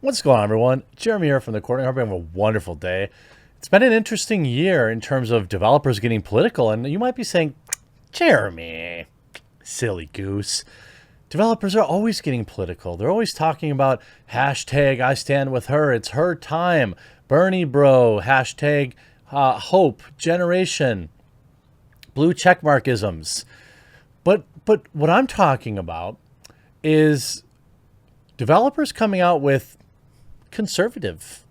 What's going on, everyone? Jeremy here from the Court. I hope you're having a wonderful day. It's been an interesting year in terms of developers getting political, and you might be saying, Jeremy, silly goose. Developers are always getting political. They're always talking about hashtag I stand with her. It's her time. Bernie bro. Hashtag hope. Generation. Blue checkmarkisms. But what I'm talking about is developers coming out with conservative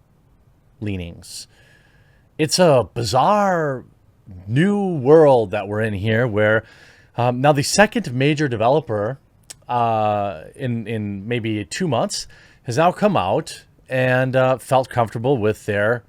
leanings. It's a bizarre new world that we're in here where now the second major developer in maybe 2 months has now come out and felt comfortable with their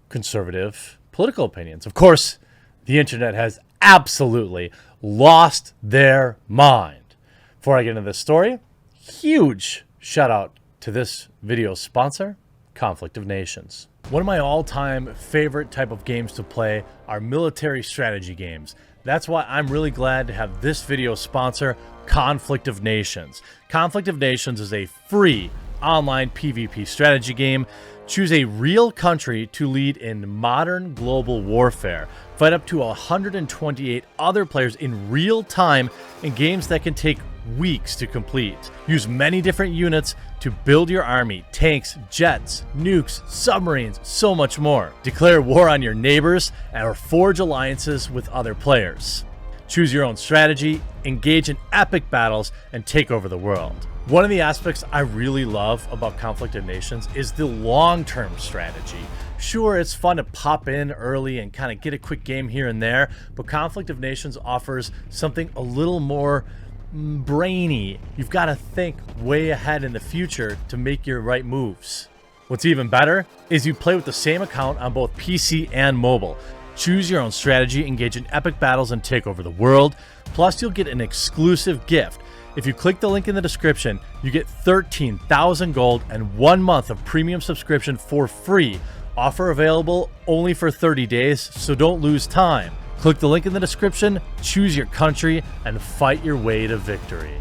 conservative political opinions. Of course, the internet has absolutely lost their mind. Before I get into this story, huge shout out to this video sponsor, Conflict of Nations. One of my all-time favorite type of games to play are military strategy games. That's why I'm really glad to have this video sponsor, Conflict of Nations. Conflict of Nations is a free online PvP strategy game. Choose a real country to lead in modern global warfare. Fight up to 128 other players in real time in games that can take weeks to complete. Use many different units to build your army, tanks, jets, nukes, submarines, so much more. Declare war on your neighbors or forge alliances with other players. Choose your own strategy, engage in epic battles, and take over the world. One of the aspects I really love about Conflict of Nations is the long-term strategy. Sure, it's fun to pop in early and kind of get a quick game here and there, but Conflict of Nations offers something a little more brainy. You've got to think way ahead in the future to make your right moves. What's even better is you play with the same account on both PC and mobile. Choose your own strategy, engage in epic battles, and take over the world. Plus, you'll get an exclusive gift. If you click the link in the description, you get 13,000 gold and 1 month of premium subscription for free. Offer available only for 30 days, so don't lose time. Click the link in the description, choose your country, and fight your way to victory.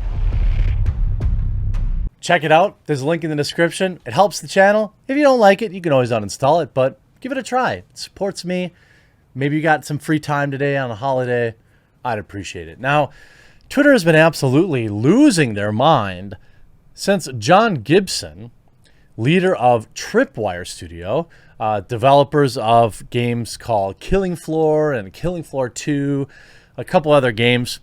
Check it out. There's a link in the description. It helps the channel. If you don't like it, you can always uninstall it, but give it a try. It supports me. Maybe you got some free time today on a holiday. I'd appreciate it. Now, Twitter has been absolutely losing their mind since John Gibson, leader of Tripwire Studio, developers of games called Killing Floor and Killing Floor 2, a couple other games,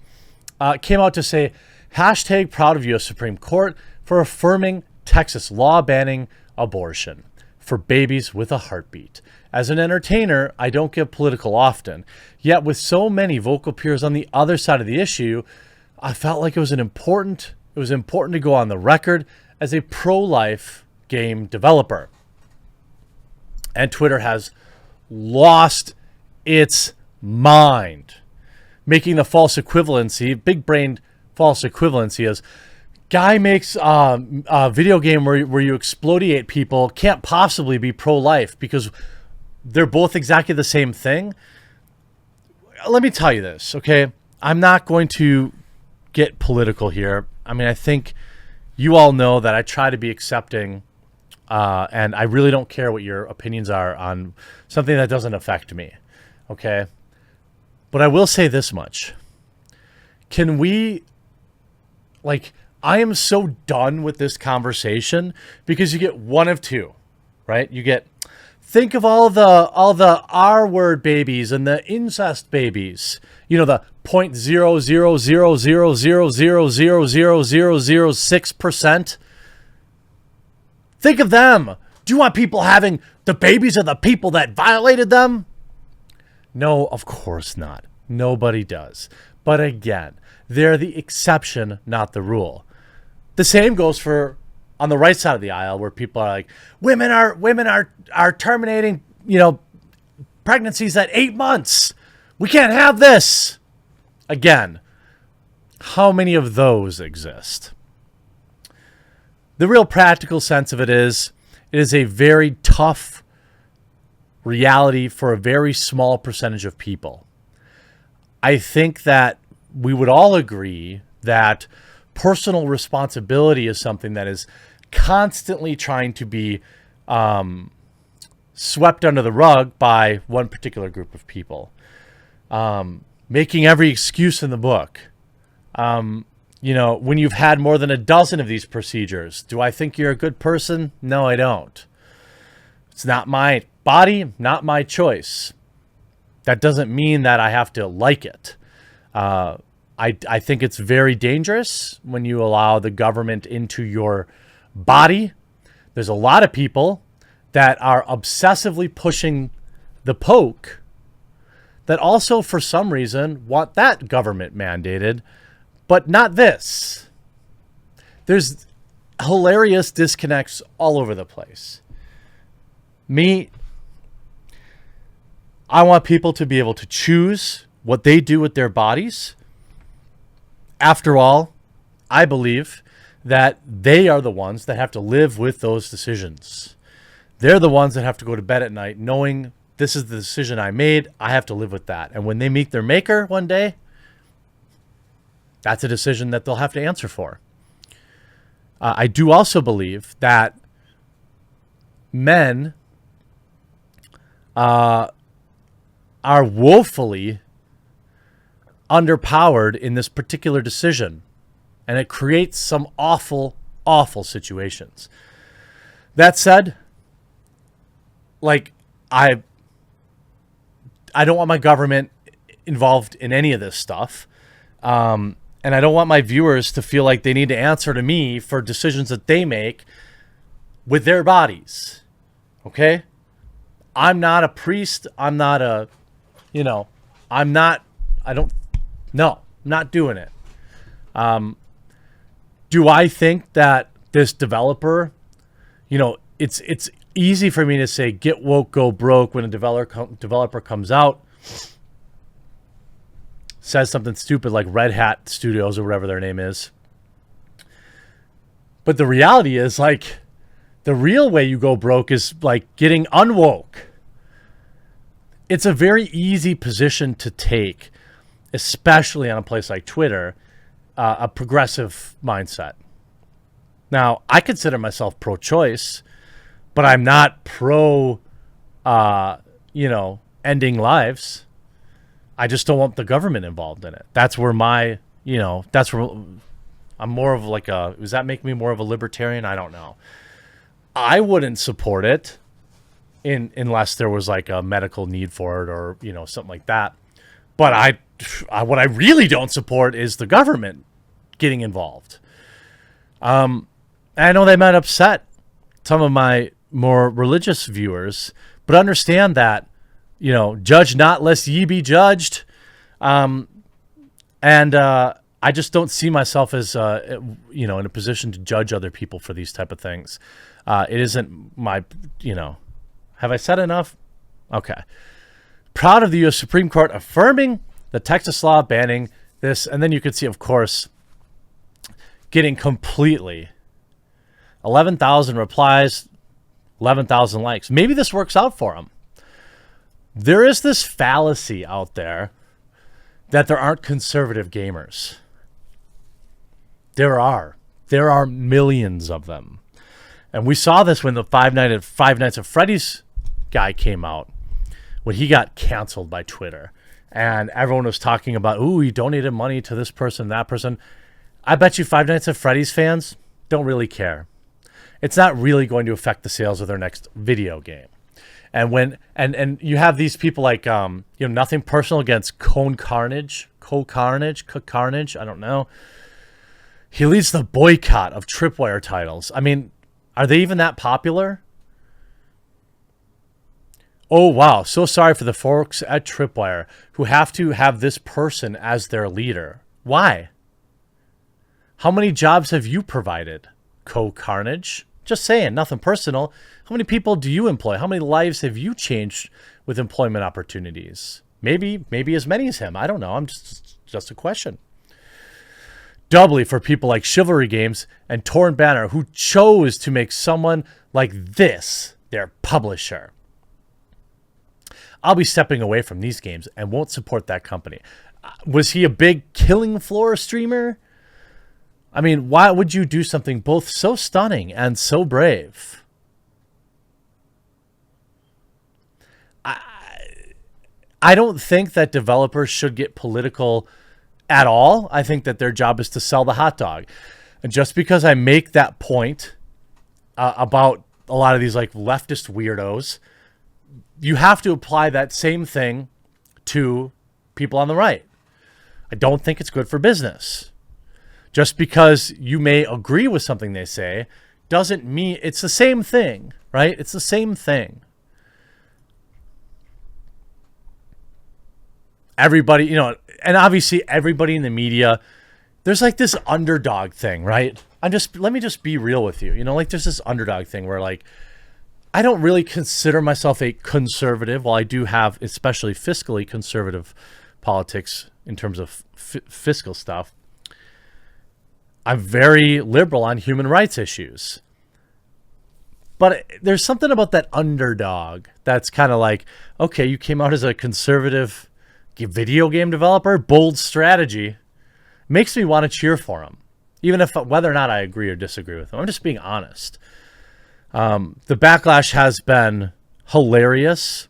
came out to say, hashtag proud of U.S. Supreme Court for affirming Texas law banning abortion for babies with a heartbeat. As an entertainer, I don't get political often, yet with so many vocal peers on the other side of the issue, I felt like it was important to go on the record as a pro-life game developer. And Twitter has lost its mind, making the false equivalency, big-brained false equivalency as guy makes a video game where you explodiate people can't possibly be pro-life because they're both exactly the same thing. Let me tell you this, okay? I'm not going to get political here. I mean, I think you all know that I try to be accepting, and I really don't care what your opinions are on something that doesn't affect me, okay? But I will say this much. Can we, I am so done with this conversation because you get one of two, right? You get, think of all the R-word babies and the incest babies. You know, the 0.00000000006%. Think of them. Do you want people having the babies of the people that violated them? No, of course not. Nobody does. But again, they're the exception, not the rule. The same goes for on the right side of the aisle where people are like, women are terminating, pregnancies at 8 months. We can't have this. Again, how many of those exist? The real practical sense of it is a very tough reality for a very small percentage of people. I think that we would all agree that personal responsibility is something that is constantly trying to be swept under the rug by one particular group of people, making every excuse in the book. You know, when you've had more than a dozen of these procedures, do I think you're a good person? No, I don't. It's not my body, not my choice. That doesn't mean that I have to like it. I think it's very dangerous when you allow the government into your body. There's a lot of people that are obsessively pushing the poke that also, for some reason, want that government mandated, but not this. There's hilarious disconnects all over the place. Me, I want people to be able to choose what they do with their bodies. After all, I believe that they are the ones that have to live with those decisions. They're the ones that have to go to bed at night knowing this is the decision I made. I have to live with that. And when they meet their maker one day, that's a decision that they'll have to answer for. I do also believe that men are woefully underpowered in this particular decision. And it creates some awful, awful situations. That said, like, I don't want my government involved in any of this stuff. And I don't want my viewers to feel like they need to answer to me for decisions that they make with their bodies. Okay? I'm not a priest. I'm not a, I'm not doing it. Do I think that this developer, it's easy for me to say get woke, go broke when a developer comes out, says something stupid like Red Hat Studios or whatever their name is. But the reality is, like, the real way you go broke is like getting unwoke. It's a very easy position to take, especially on a place like Twitter, a progressive mindset. Now, I consider myself pro-choice, but I'm not pro, ending lives. I just don't want the government involved in it. That's where I'm more of like does that make me more of a libertarian? I don't know. I wouldn't support it unless there was like a medical need for it or, something like that. But what I really don't support is the government getting involved. I know they might upset some of my more religious viewers, but understand that, judge not lest ye be judged. I just don't see myself as, in a position to judge other people for these type of things. It isn't my, have I said enough? Okay. Proud of the U.S. Supreme Court affirming the Texas law banning this. And then you could see, of course, getting completely 11,000 replies, 11,000 likes. Maybe this works out for them. There is this fallacy out there that there aren't conservative gamers. There are millions of them. And we saw this when the Five Nights at Freddy's guy came out, when he got canceled by Twitter. And everyone was talking about, ooh, he donated money to this person, that person. I bet you Five Nights at Freddy's fans don't really care. It's not really going to affect the sales of their next video game. And when and you have these people like nothing personal against Carnage, I don't know. He leads the boycott of Tripwire titles. I mean, are they even that popular? Oh wow, so sorry for the folks at Tripwire who have to have this person as their leader. Why? How many jobs have you provided, Carnage? Just saying, nothing personal. How many people do you employ? How many lives have you changed with employment opportunities? Maybe as many as him. I don't know. I'm just a question. Doubly for people like Chivalry Games and Torn Banner, who chose to make someone like this their publisher. I'll be stepping away from these games and won't support that company. Was he a big Killing Floor streamer? I mean, why would you do something both so stunning and so brave? I don't think that developers should get political at all. I think that their job is to sell the hot dog. And just because I make that point about a lot of these like leftist weirdos, you have to apply that same thing to people on the right. I don't think it's good for business. Just because you may agree with something they say doesn't mean it's the same thing, right? It's the same thing. Everybody, you know, and obviously everybody in the media, there's like this underdog thing, right? Let me just be real with you. You know, like there's this underdog thing where like, I don't really consider myself a conservative. While I do have especially fiscally conservative politics in terms of fiscal stuff, I'm very liberal on human rights issues. But there's something about that underdog that's kind of like, okay, you came out as a conservative video game developer, bold strategy, makes me want to cheer for him, even if whether or not I agree or disagree with him. I'm just being honest. The backlash has been hilarious.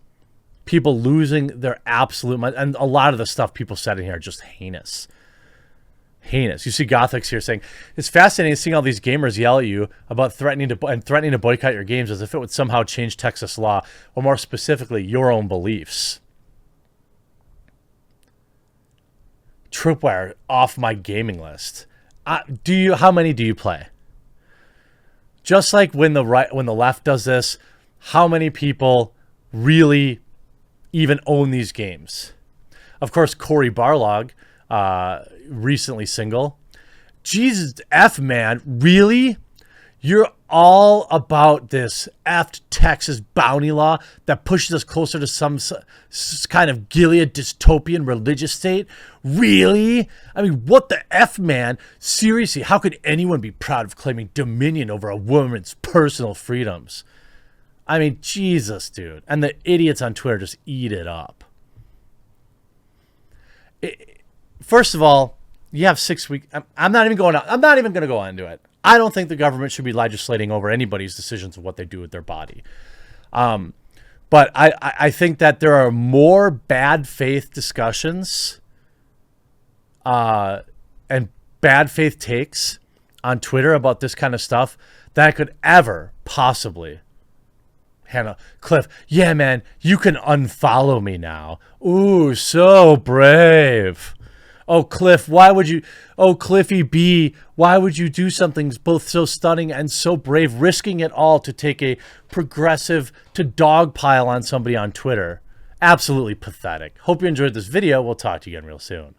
People losing their absolute mind, and a lot of the stuff people said in here are just heinous. Heinous. You see Gothics here saying, it's fascinating seeing all these gamers yell at you about threatening to boycott your games as if it would somehow change Texas law, or more specifically, your own beliefs. Tripwire off my gaming list. How many do you play? Just like when the left does this, how many people really even own these games? Of course, Corey Barlog, recently single. Jesus F, man, really? You're all about this effed Texas bounty law that pushes us closer to some kind of Gilead dystopian religious state? Really? I mean, what the F, man? Seriously, how could anyone be proud of claiming dominion over a woman's personal freedoms? I mean, Jesus, dude. And the idiots on Twitter just eat it up. First of all, you have 6 weeks. I'm not even going to go into it. I don't think the government should be legislating over anybody's decisions of what they do with their body. But I think that there are more bad faith discussions and bad faith takes on Twitter about this kind of stuff that I could ever possibly handle. Cliff, yeah, man, you can unfollow me now. Ooh, so brave. Oh, Cliff, why would you? Oh, Cliffy B, why would you do something both so stunning and so brave, risking it all to take a progressive to dogpile on somebody on Twitter? Absolutely pathetic. Hope you enjoyed this video. We'll talk to you again real soon.